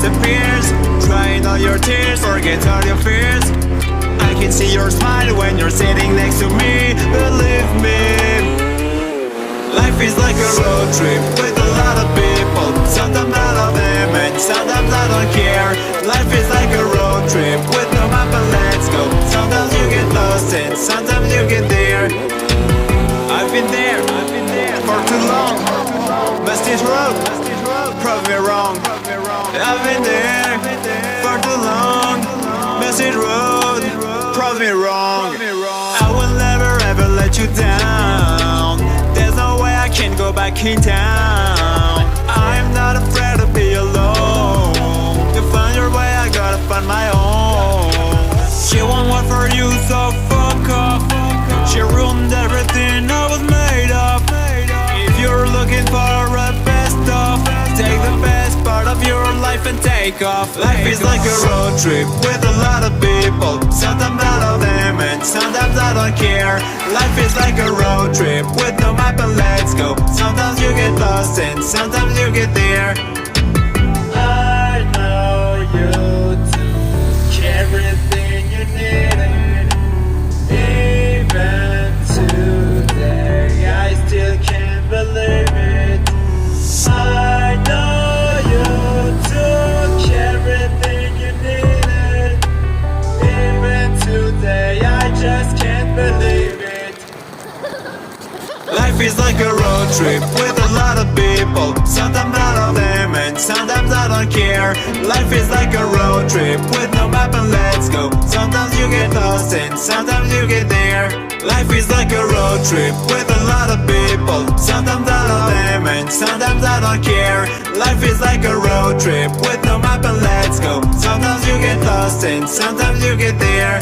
disappears. Drying all your tears, forget all your fears. I can see your smile when you're sitting next to me. Believe me, life is like a road trip with a lot of people. Sometimes I love them and sometimes I don't care. Life is like a road trip with no map and let's go. Sometimes you get lost and sometimes you get there. I've been there for too long. But this road prove me wrong. I've been there for too long. But this road prove me wrong. I will never ever let you down. There's no way I can go back in town. I'm not afraid to be alone. To find your way, I gotta find my own. She won't want for you, so fuck off. She ruined everything I was made of. If you're looking for a best of, take the best part of your life and take off. Life is like a road trip with a lot of people. Sometimes I love them and sometimes I don't care. Life is like a road trip with no map and let's go. Sometimes you get lost and sometimes you get there. I know you took everything you needed. Even today, I still can't believe it. I know you took everything you needed. Even today, I just can't believe it. Life is like a road trip with a lot of people. Sometimes I love them and sometimes I don't care. Life is like a road trip with no map and let's go. Sometimes you get lost and sometimes you get there. Life is like a road trip with a lot of people. Sometimes I love them and sometimes I don't care. Life is like a road trip with no map and let's go. Sometimes you get lost and sometimes you get there.